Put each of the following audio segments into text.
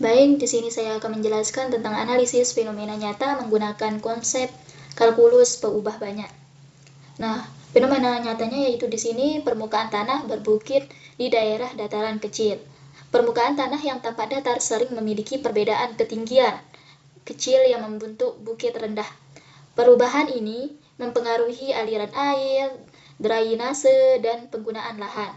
Baik, di sini saya akan menjelaskan tentang analisis fenomena nyata menggunakan konsep kalkulus pengubah banyak. Nah, fenomena nyatanya yaitu di sini permukaan tanah berbukit di daerah dataran kecil. Permukaan tanah yang tampak datar sering memiliki perbedaan ketinggian kecil yang membentuk bukit rendah. Perubahan ini mempengaruhi aliran air, drainase, dan penggunaan lahan.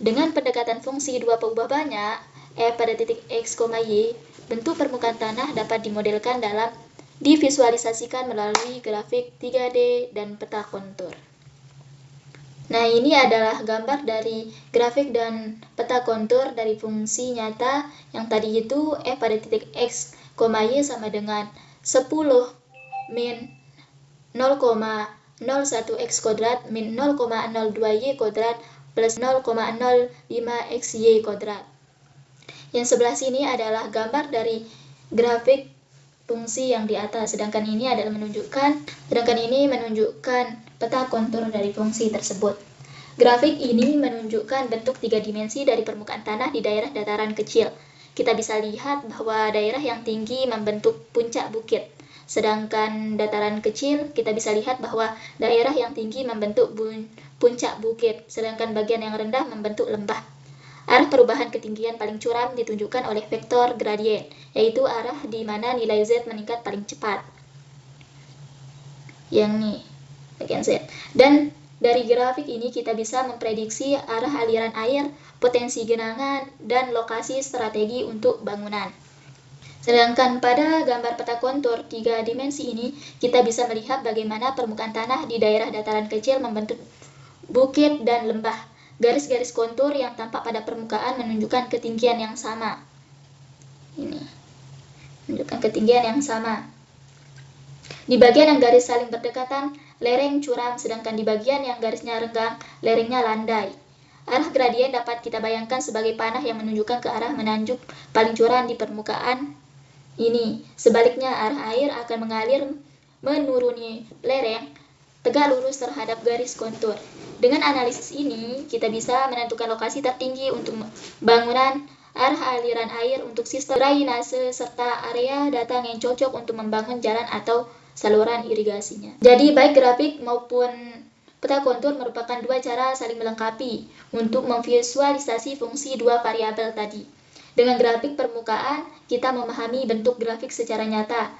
Dengan pendekatan fungsi dua pengubah banyak, F pada titik X, Y, bentuk permukaan tanah dapat dimodelkan dalam divisualisasikan melalui grafik 3D dan peta kontur. Nah, ini adalah gambar dari grafik dan peta kontur dari fungsi nyata yang tadi itu F pada titik X, Y sama dengan 10 min 0,01 X kuadrat min 0,02 Y kuadrat plus 0,05 XY kuadrat. Yang sebelah sini adalah gambar dari grafik fungsi yang di atas, sedangkan ini menunjukkan peta kontur dari fungsi tersebut. Grafik ini menunjukkan bentuk 3 dimensi dari permukaan tanah di daerah dataran kecil. Kita bisa lihat bahwa daerah yang tinggi membentuk puncak bukit, sedangkan dataran kecil kita bisa lihat bahwa daerah yang tinggi membentuk puncak bukit, sedangkan bagian yang rendah membentuk lembah. Arah perubahan ketinggian paling curam ditunjukkan oleh vektor gradien, yaitu arah di mana nilai Z meningkat paling cepat. Yang ini, bagian Z. Dan dari grafik ini kita bisa memprediksi arah aliran air, potensi genangan, dan lokasi strategi untuk bangunan. Sedangkan pada gambar peta kontur 3 dimensi ini, kita bisa melihat bagaimana permukaan tanah di daerah dataran kecil membentuk bukit dan lembah. Garis-garis kontur yang tampak pada permukaan menunjukkan ketinggian yang sama. Ini menunjukkan ketinggian yang sama. Di bagian yang garis saling berdekatan, lereng curam, sedangkan di bagian yang garisnya renggang, lerengnya landai. Arah gradien dapat kita bayangkan sebagai panah yang menunjukkan ke arah menanjak paling curam di permukaan ini. Sebaliknya, arah air akan mengalir menuruni lereng tegak lurus terhadap garis kontur. Dengan analisis ini, kita bisa menentukan lokasi tertinggi untuk bangunan, arah aliran air untuk sistem drainase, serta area datang yang cocok untuk membangun jalan atau saluran irigasinya. Jadi, baik grafik maupun peta kontur merupakan dua cara saling melengkapi untuk memvisualisasi fungsi dua variabel tadi. Dengan grafik permukaan, kita memahami bentuk grafik secara nyata.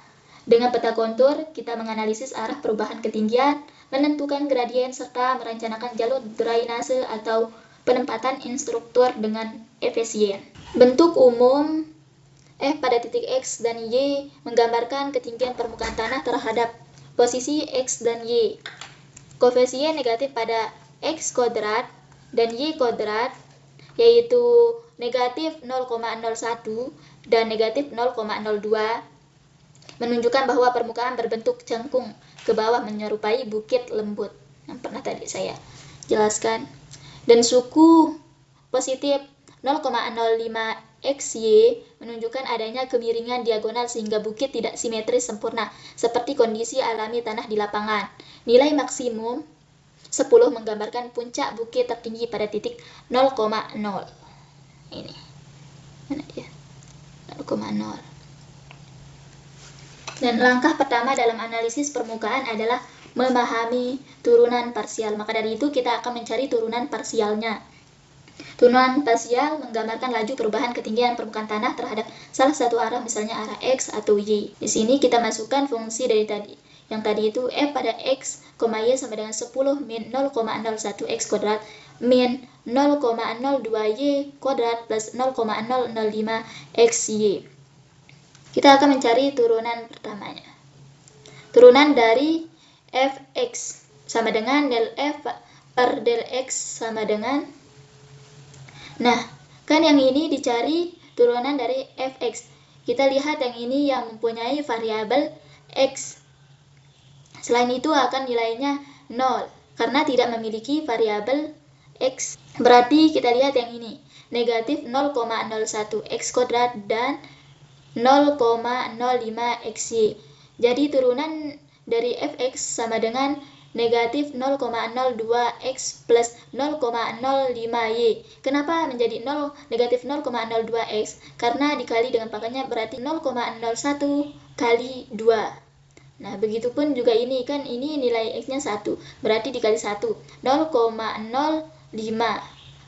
Dengan peta kontur, kita menganalisis arah perubahan ketinggian, menentukan gradien, serta merencanakan jalur drainase atau penempatan instruktur dengan efisien. Bentuk umum F pada titik X dan Y menggambarkan ketinggian permukaan tanah terhadap posisi X dan Y. Koefisien negatif pada X kuadrat dan Y kuadrat yaitu negatif 0,01 dan negatif 0,02 menunjukkan bahwa permukaan berbentuk cengkung ke bawah menyerupai bukit lembut yang pernah tadi saya jelaskan. Dan suku positif 0,05 XY menunjukkan adanya kemiringan diagonal sehingga bukit tidak simetris sempurna seperti kondisi alami tanah di lapangan. Nilai maksimum 10 menggambarkan puncak bukit tertinggi pada titik 0,0. Ini. Mana dia? 0,0. Dan langkah pertama dalam analisis permukaan adalah memahami turunan parsial. Maka dari itu kita akan mencari turunan parsialnya. Turunan parsial menggambarkan laju perubahan ketinggian permukaan tanah terhadap salah satu arah, misalnya arah X atau Y. Di sini kita masukkan fungsi dari tadi. Yang tadi itu F pada X, Y sama dengan 10 min 0,01 X kuadrat min 0,02 Y kuadrat plus 0,005 XY. Kita akan mencari turunan pertamanya. Turunan dari Fx sama dengan del F per del X sama dengan. Nah, kan yang ini dicari turunan dari Fx. Kita lihat yang ini yang mempunyai variabel X. Selain itu akan nilainya 0 karena tidak memiliki variabel X. Berarti kita lihat yang ini, negatif 0,01 X kuadrat dan 0,05 XY. Jadi turunan dari Fx sama dengan negatif 0,02x plus 0,05y. Kenapa menjadi negatif 0,02x? Karena dikali dengan pangkatnya berarti 0,01 kali 2. Nah, begitupun juga ini kan, ini nilai x-nya 1, berarti dikali 1. 0,05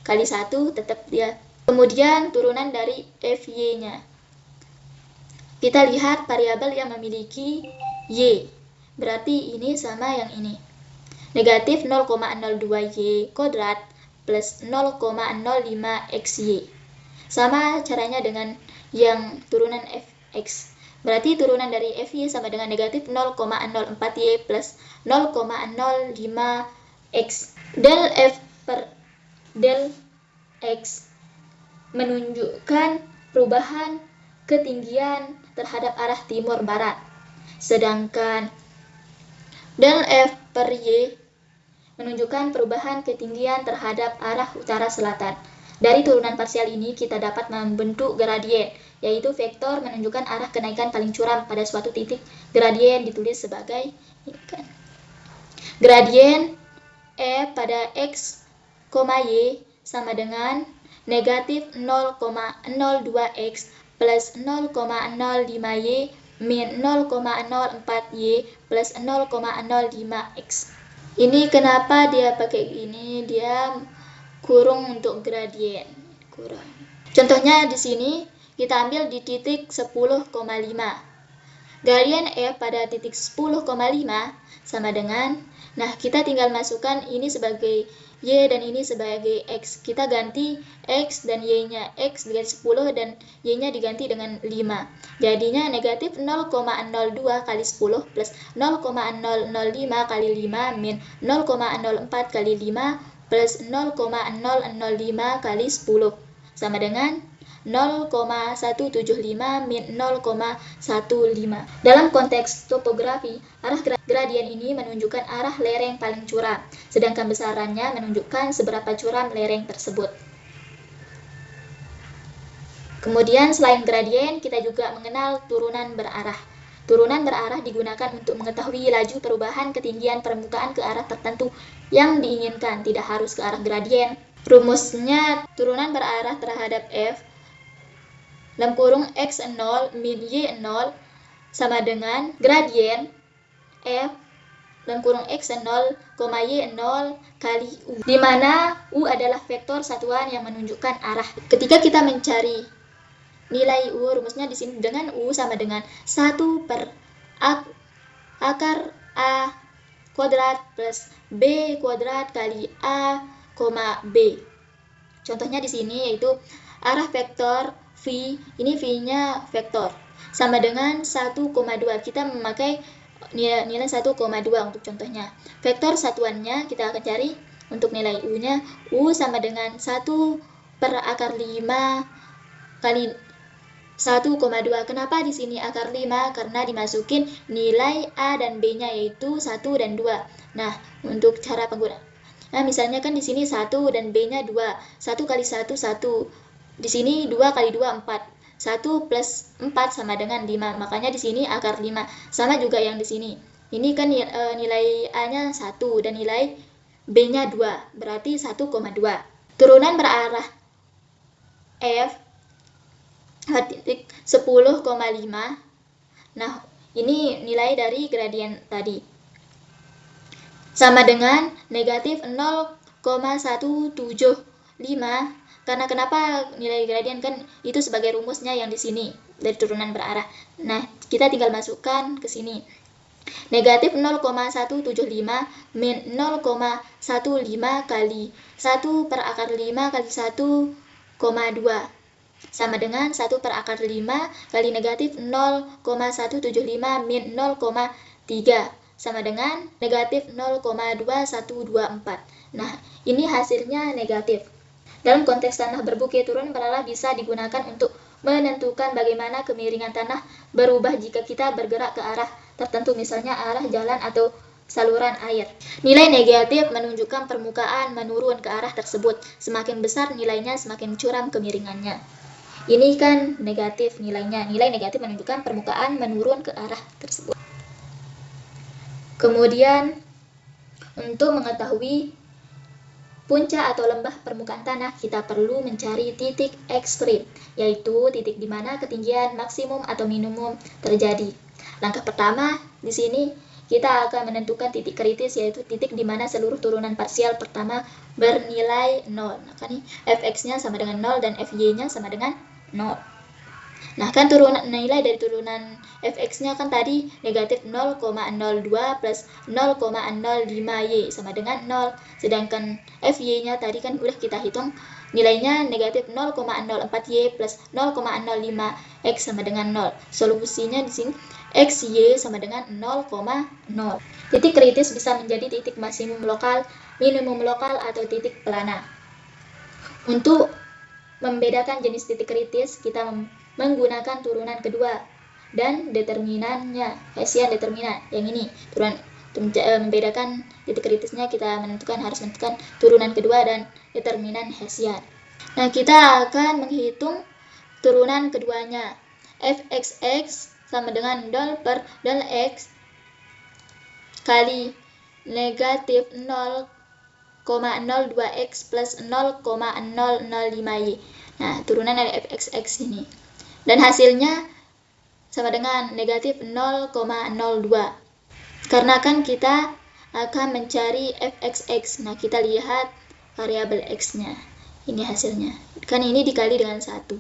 kali 1 tetap dia. Kemudian turunan dari fy-nya. Kita lihat variabel yang memiliki y. Berarti ini sama yang ini. Negatif 0,02y kuadrat plus 0,05xy. Sama caranya dengan yang turunan fx. Berarti turunan dari fy sama dengan negatif 0,04y plus 0,05x. Del f per del x menunjukkan perubahan ketinggian terhadap arah timur-barat. Sedangkan del f per y menunjukkan perubahan ketinggian terhadap arah utara-selatan. Dari turunan parsial ini kita dapat membentuk gradien, yaitu vektor menunjukkan arah kenaikan paling curam pada suatu titik. Gradien ditulis sebagai ini kan. Gradien f pada x, y sama dengan negatif 0,02x plus 0,05y min 0,04y plus 0,05x. Ini kenapa dia pakai ini? Dia kurung untuk gradien. Kurung. Contohnya di sini kita ambil di titik 10,5. Gradien f pada titik 10,5 sama dengan, nah kita tinggal masukkan ini sebagai y dan ini sebagai x. Kita ganti x dan y-nya. X diganti 10 dan y-nya diganti dengan 5. Jadinya negatif 0,02 kali 10 plus 0,005 kali 5 min 0,04 kali 5 plus 0,005 kali 10 sama dengan 0,175 min 0,15. Dalam konteks topografi, arah gradien ini menunjukkan arah lereng paling curam, sedangkan besarannya menunjukkan seberapa curam lereng tersebut. Kemudian selain gradien, kita juga mengenal turunan berarah. Turunan berarah digunakan untuk mengetahui laju perubahan ketinggian permukaan ke arah tertentu yang diinginkan, tidak harus ke arah gradien. Rumusnya, turunan berarah terhadap f dalam kurung x0 min y0 sama dengan gradien f dalam kurung x0, y0 kali u, di mana u adalah vektor satuan yang menunjukkan arah. Ketika kita mencari nilai u, rumusnya di sini dengan u sama dengan 1 per akar a kuadrat plus b kuadrat kali a, b. Contohnya di sini yaitu arah vektor v, ini v-nya vektor, sama dengan 1,2. Kita memakai nilai 1,2 untuk contohnya. Vektor satuannya kita akan cari untuk nilai u-nya. U sama dengan 1 per akar 5 kali 1,2. Kenapa di sini akar 5? Karena dimasukin nilai a dan b-nya yaitu 1 dan 2. Nah, untuk cara penggunaan. Nah, misalnya kan di sini 1 dan b-nya 2. 1 kali 1, 1. Di sini 2 kali 2, 4. 1 plus 4 sama dengan 5. Makanya di sini akar 5. Sama juga yang di sini. Ini kan nilai A-nya 1 dan nilai B-nya 2. Berarti 1,2. Turunan berarah F titik 10,5. Nah, ini nilai dari gradien tadi. Sama dengan negatif 0,175. Karena kenapa nilai gradien kan itu sebagai rumusnya yang di sini dari turunan berarah. Nah, kita tinggal masukkan ke sini. Negatif 0,175 min 0,15 kali 1 per akar 5 kali 1,2 sama dengan 1 per akar 5 kali negatif 0,175 min 0,3 sama dengan negatif 0,2124. Nah, ini hasilnya negatif. Dalam konteks tanah berbukit, turunan berarah bisa digunakan untuk menentukan bagaimana kemiringan tanah berubah jika kita bergerak ke arah tertentu, misalnya arah jalan atau saluran air. Nilai negatif menunjukkan permukaan menurun ke arah tersebut. Semakin besar nilainya, semakin curam kemiringannya. Ini kan negatif nilainya. Nilai negatif menunjukkan permukaan menurun ke arah tersebut. Kemudian Untuk mengetahui puncak atau lembah permukaan tanah, kita perlu mencari titik ekstrim, yaitu titik di mana ketinggian maksimum atau minimum terjadi. Langkah pertama di sini kita akan menentukan titik kritis, yaitu titik di mana seluruh turunan parsial pertama bernilai 0. Maka nih fx-nya sama dengan 0 dan fy-nya sama dengan 0. Nah, kan nilai dari turunan fx-nya kan tadi negatif 0,02 plus 0,05y sama dengan 0. Sedangkan fy-nya tadi kan udah kita hitung nilainya negatif 0,04y plus 0,05x sama dengan 0. Solusinya di sini xy sama dengan 0,0. Titik kritis bisa menjadi titik maksimum lokal, minimum lokal, atau titik pelana. Untuk membedakan jenis titik kritis, kita menggunakan turunan kedua dan determinannya, Hessian determinan. Yang ini membedakan titik kritisnya, kita harus menentukan turunan kedua dan determinan Hessian. Nah, kita akan menghitung turunan keduanya. fxx sama dengan 0 per del x kali negatif 0,02x plus 0,005y. Nah, turunan dari fxx ini. Dan hasilnya sama dengan negatif 0,02. Karena kan kita akan mencari fxx. Nah, kita lihat variabel x-nya. Ini hasilnya. Kan ini dikali dengan 1.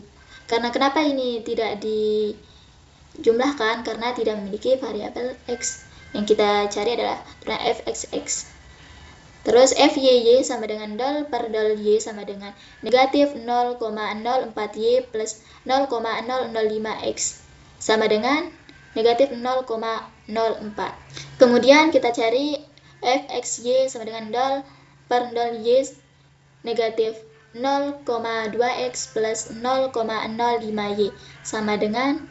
Karena kenapa ini tidak dijumlahkan? Karena tidak memiliki variabel x. Yang kita cari adalah turunan fxx. Terus fy sama dengan 0 per del y sama dengan negatif 0,04y plus 0,005x sama dengan negatif 0,04. Kemudian kita cari fxy sama dengan 0 per del y negatif 0,2x plus 0,05y sama dengan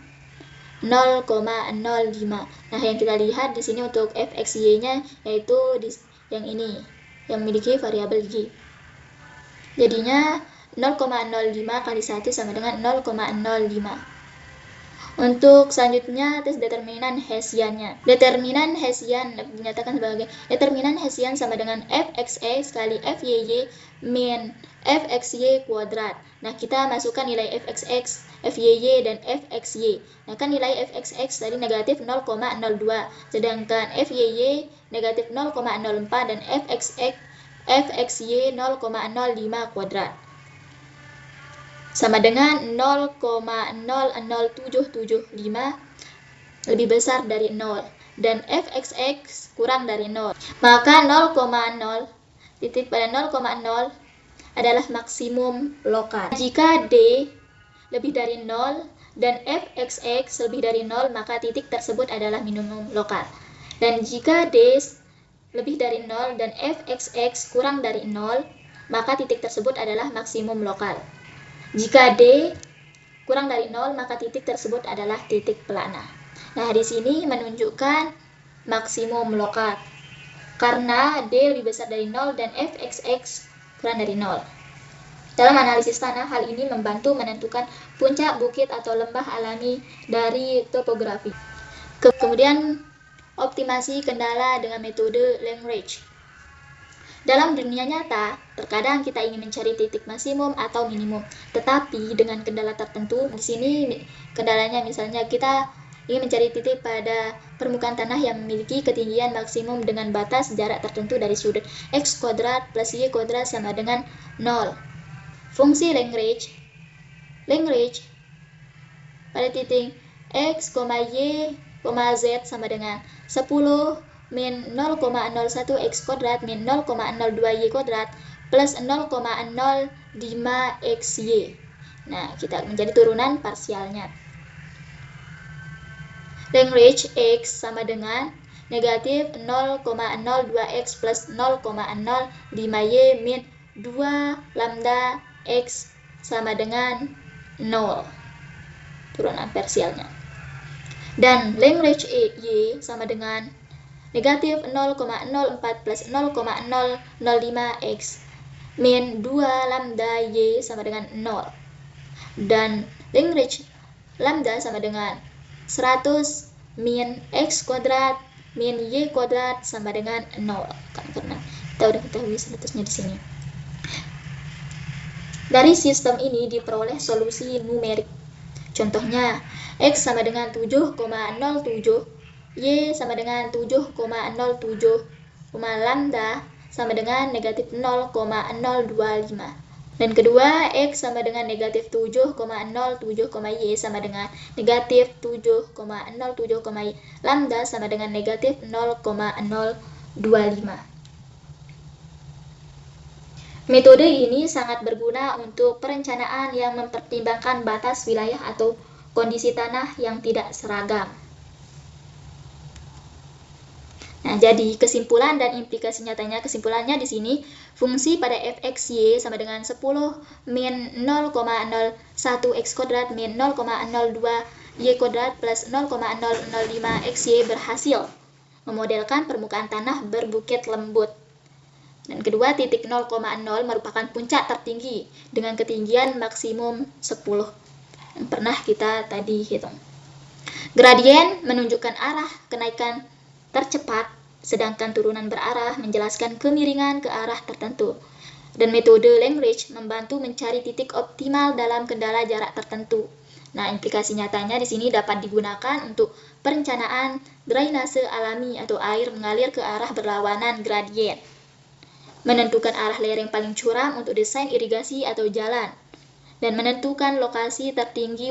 0,05. Nah, yang kita lihat di sini untuk fxy-nya yaitu yang ini, yang memiliki variabel y. Jadinya 0,05 kali 1 sama dengan 0,05. Untuk selanjutnya tes determinan Hessian-nya. Determinan Hessian dinyatakan sebagai determinan Hessian sama dengan fxx kali fyy min fxy kuadrat. Nah, kita masukkan nilai fxx, fyy, dan fxy. Nah, kan nilai fxx tadi negatif 0,02, sedangkan fyy negatif 0,04 dan fxy 0,05 kuadrat. Sama dengan 0,00775 lebih besar dari 0 dan fxx kurang dari 0. Maka 0,0 titik pada 0,0 adalah maksimum lokal. Jika d lebih dari 0 dan fxx lebih dari 0, maka titik tersebut adalah minimum lokal. Dan jika d lebih dari 0 dan fxx kurang dari 0, maka titik tersebut adalah maksimum lokal. Jika d kurang dari 0, maka titik tersebut adalah titik pelana. Nah, di sini menunjukkan maksimum lokal karena d lebih besar dari 0 dan fxx kurang dari 0. Dalam analisis tanah, hal ini membantu menentukan puncak bukit atau lembah alami dari topografi. Kemudian, optimasi kendala dengan metode Langrange. Dalam dunia nyata, terkadang kita ingin mencari titik maksimum atau minimum, tetapi dengan kendala tertentu. Di sini kendalanya misalnya kita ingin mencari titik pada permukaan tanah yang memiliki ketinggian maksimum dengan batas jarak tertentu dari sudut x kuadrat plus y kuadrat sama dengan 0. Fungsi Langrange pada titik x, y, z sama dengan 10 min 0,01 x kuadrat min 0,02 y kuadrat plus 0,05 xy. Nah, kita mencari turunan parsialnya. Langrange x sama dengan negatif 0,02x plus 0,05y min 2 lambda x sama dengan 0. Turunan parsialnya. Dan Langrange y sama dengan negatif 0,04 plus 0,005x min 2 lambda y sama dengan 0. Dan Langrange lambda sama dengan 100 min x kuadrat min Y kuadrat sama dengan 0. Karena kita udah ketahui statusnya di sini. Dari sistem ini diperoleh solusi numerik. Contohnya, X sama dengan 7,07, Y sama dengan 7,07, lambda sama dengan negatif 0,025. Dan kedua, X sama dengan negatif 7,07, Y sama dengan negatif 7,07, Y. Lambda sama dengan negatif 0,025. Metode ini sangat berguna untuk perencanaan yang mempertimbangkan batas wilayah atau kondisi tanah yang tidak seragam. Nah, jadi kesimpulan dan implikasi nyatanya, kesimpulannya di sini, fungsi pada fx y sama dengan 10 min 0,01 x kuadrat min 0,02 y kuadrat plus 0,005 xy berhasil memodelkan permukaan tanah berbukit lembut. Dan kedua, titik 0,0 merupakan puncak tertinggi dengan ketinggian maksimum 10 yang pernah kita tadi hitung. Gradien menunjukkan arah kenaikan tercepat, sedangkan turunan berarah menjelaskan kemiringan ke arah tertentu. Dan metode Langridge membantu mencari titik optimal dalam kendala jarak tertentu. Nah, implikasi nyatanya di sini dapat digunakan untuk perencanaan drainase alami atau air mengalir ke arah berlawanan gradien. Menentukan arah lereng paling curam untuk desain irigasi atau jalan, dan menentukan lokasi tertinggi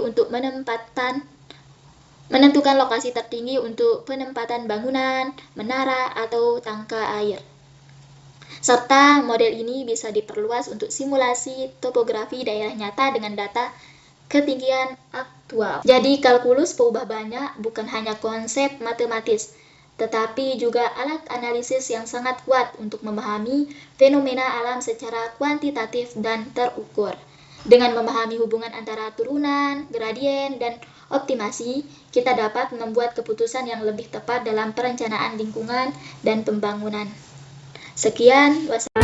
untuk penempatan bangunan, menara, atau tangka air. Serta model ini bisa diperluas untuk simulasi topografi daerah nyata dengan data ketinggian aktual. Jadi kalkulus peubah banyak bukan hanya konsep matematis, tetapi juga alat analisis yang sangat kuat untuk memahami fenomena alam secara kuantitatif dan terukur. Dengan memahami hubungan antara turunan, gradien, dan optimasi, kita dapat membuat keputusan yang lebih tepat dalam perencanaan lingkungan dan pembangunan. Sekian, wassalamualaikum.